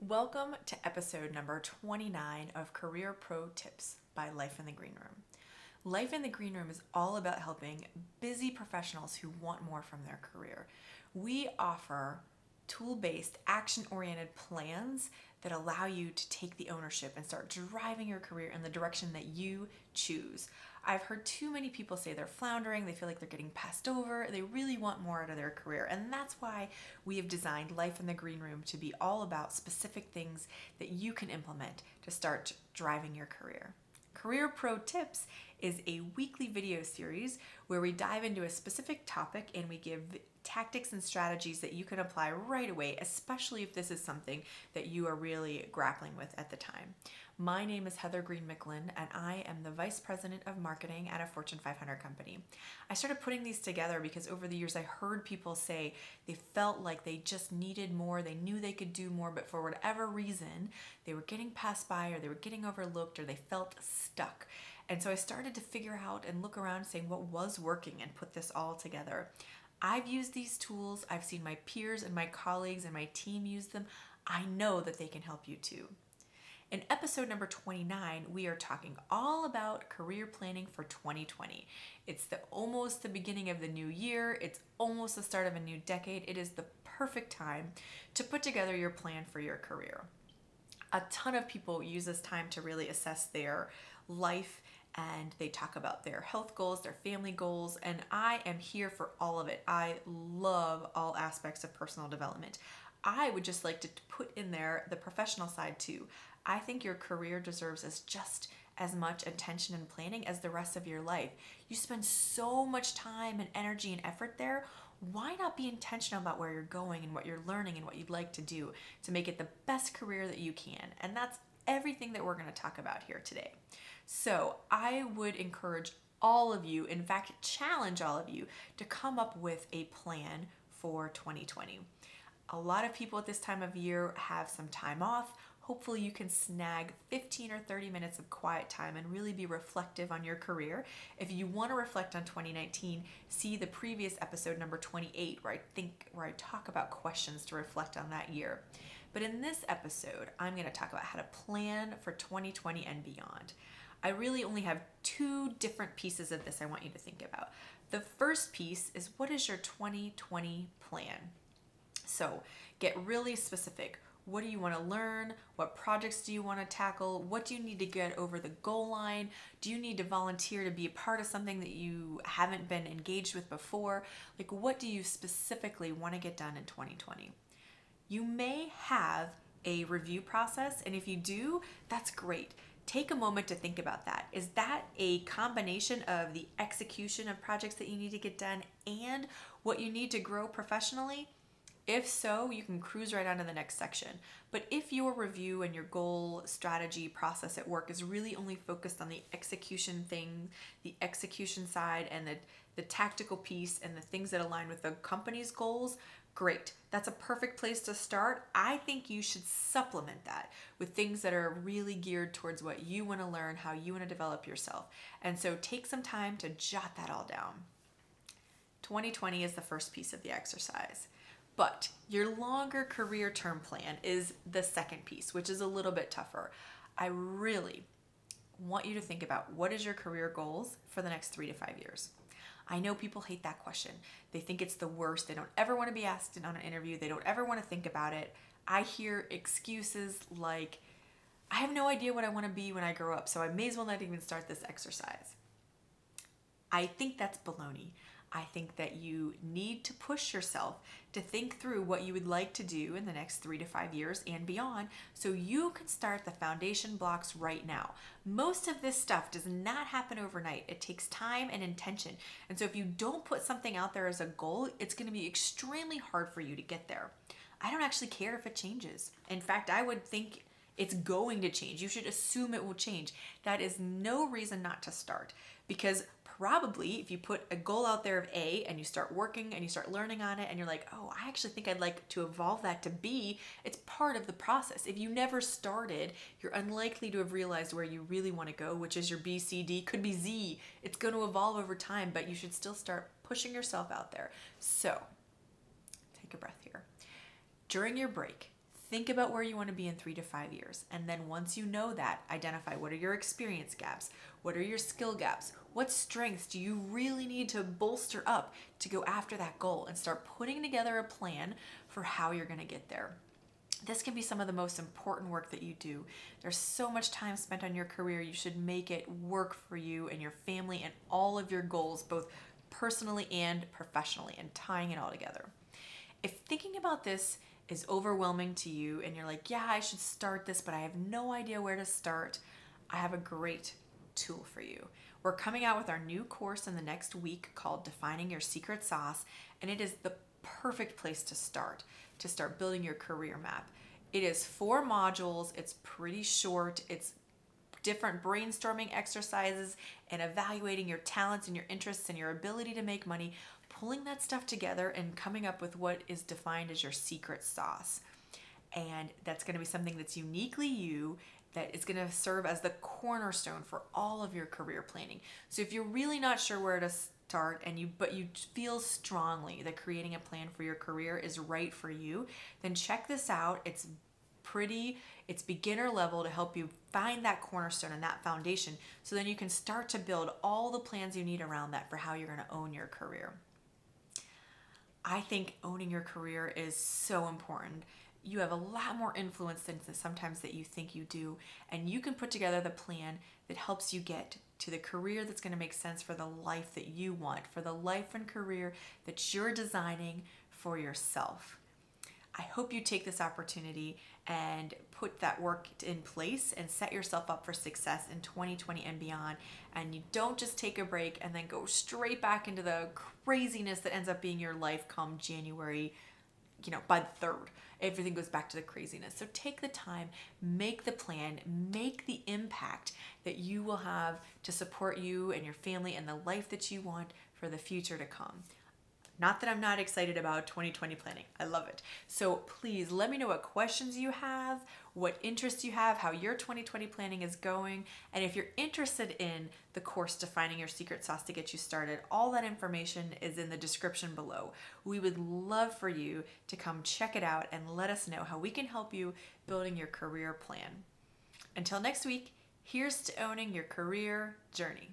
Welcome to episode number 29 of Career Pro Tips by Life in the Green Room. Life in the Green Room is all about helping busy professionals who want more from their career. We offer tool-based, action-oriented plans that allow you to take the ownership and start driving your career in the direction that you choose. I've heard too many people say they're floundering, they feel like they're getting passed over, they really want more out of their career, and that's why we have designed Life in the Green Room to be all about specific things that you can implement to start driving your career. Career Pro Tips is a weekly video series where we dive into a specific topic and we give tactics and strategies that you can apply right away, especially if this is something that you are really grappling with at the time. My name is Heather Green Micklin, and I am the Vice President of Marketing at a Fortune 500 company. I started putting these together because over the years I heard people say they felt like they just needed more, they knew they could do more, but for whatever reason, they were getting passed by or they were getting overlooked or they felt stuck. And so I started to figure out and look around saying what was working and put this all together. I've used these tools, I've seen my peers and my colleagues and my team use them. I know that they can help you too. In episode number 29, we are talking all about career planning for 2020. It's almost the beginning of the new year. It's almost the start of a new decade. It is the perfect time to put together your plan for your career. A ton of people use this time to really assess their life, and they talk about their health goals, their family goals, and I am here for all of it. I love all aspects of personal development. I would just like to put in there the professional side too. I think your career deserves just as much attention and planning as the rest of your life. You spend so much time and energy and effort there. Why not be intentional about where you're going and what you're learning and what you'd like to do to make it the best career that you can? And that's everything that we're going to talk about here today. So I would encourage all of you, in fact, challenge all of you to come up with a plan for 2020. A lot of people at this time of year have some time off. Hopefully you can snag 15 or 30 minutes of quiet time and really be reflective on your career. If you want to reflect on 2019, see the previous episode number 28 where I talk about questions to reflect on that year. But in this episode, I'm going to talk about how to plan for 2020 and beyond. I really only have two different pieces of this I want you to think about. The first piece is, what is your 2020 plan? So get really specific. What do you want to learn? What projects do you want to tackle? What do you need to get over the goal line? Do you need to volunteer to be a part of something that you haven't been engaged with before? Like, what do you specifically want to get done in 2020? You may have a review process, and if you do, that's great. Take a moment to think about that. Is that a combination of the execution of projects that you need to get done and what you need to grow professionally? If so, you can cruise right on to the next section. But if your review and your goal strategy process at work is really only focused on the execution thing, the execution side, and the tactical piece and the things that align with the company's goals, great. That's a perfect place to start. I think you should supplement that with things that are really geared towards what you want to learn, how you want to develop yourself. And so take some time to jot that all down. 2020 is the first piece of the exercise. But your longer career term plan is the second piece, which is a little bit tougher. I really want you to think about, what is your career goals for the next 3 to 5 years? I know people hate that question. They think it's the worst. They don't ever want to be asked on an interview. They don't ever want to think about it. I hear excuses like, I have no idea what I want to be when I grow up, so I may as well not even start this exercise. I think that's baloney. I think that you need to push yourself to think through what you would like to do in the next 3 to 5 years and beyond so you can start the foundation blocks right now. Most of this stuff does not happen overnight. It takes time and intention. And so if you don't put something out there as a goal, it's going to be extremely hard for you to get there. I don't actually care if it changes. In fact, I would think it's going to change. You should assume it will change. That is no reason not to start, because probably if you put a goal out there of A and you start working and you start learning on it and you're like, oh, I actually think I'd like to evolve that to B, it's part of the process. If you never started, you're unlikely to have realized where you really want to go, which is your B, C, D, could be Z. It's going to evolve over time, but you should still start pushing yourself out there. So take a breath here. During your break, Think about where you want to be in 3 to 5 years. And then once you know that, identify what are your experience gaps? What are your skill gaps? What strengths do you really need to bolster up to go after that goal, and start putting together a plan for how you're going to get there. This can be some of the most important work that you do. There's so much time spent on your career. You should make it work for you and your family and all of your goals, both personally and professionally, and tying it all together. If thinking about this is overwhelming to you and you're like, yeah, I should start this, but I have no idea where to start, I have a great tool for you. We're coming out with our new course in the next week called Defining Your Secret Sauce, and it is the perfect place to start building your career map. It is 4 modules, it's pretty short, it's different brainstorming exercises and evaluating your talents and your interests and your ability to make money, pulling that stuff together and coming up with what is defined as your secret sauce. And that's going to be something that's uniquely you, that is going to serve as the cornerstone for all of your career planning. So if you're really not sure where to start but you feel strongly that creating a plan for your career is right for you, then check this out. It's beginner level to help you find that cornerstone and that foundation, so then you can start to build all the plans you need around that for how you're going to own your career. I think owning your career is so important. You have a lot more influence than sometimes that you think you do, and you can put together the plan that helps you get to the career that's going to make sense for the life that you want, for the life and career that you're designing for yourself. I hope you take this opportunity and put that work in place and set yourself up for success in 2020 and beyond. And you don't just take a break and then go straight back into the craziness that ends up being your life come January, by the 3rd. Everything goes back to the craziness. So take the time, make the plan, make the impact that you will have to support you and your family and the life that you want for the future to come. Not that I'm not excited about 2020 planning. I love it. So please let me know what questions you have, what interests you have, how your 2020 planning is going. And if you're interested in the course Defining Your Secret Sauce to get you started, all that information is in the description below. We would love for you to come check it out and let us know how we can help you building your career plan. Until next week, here's to owning your career journey.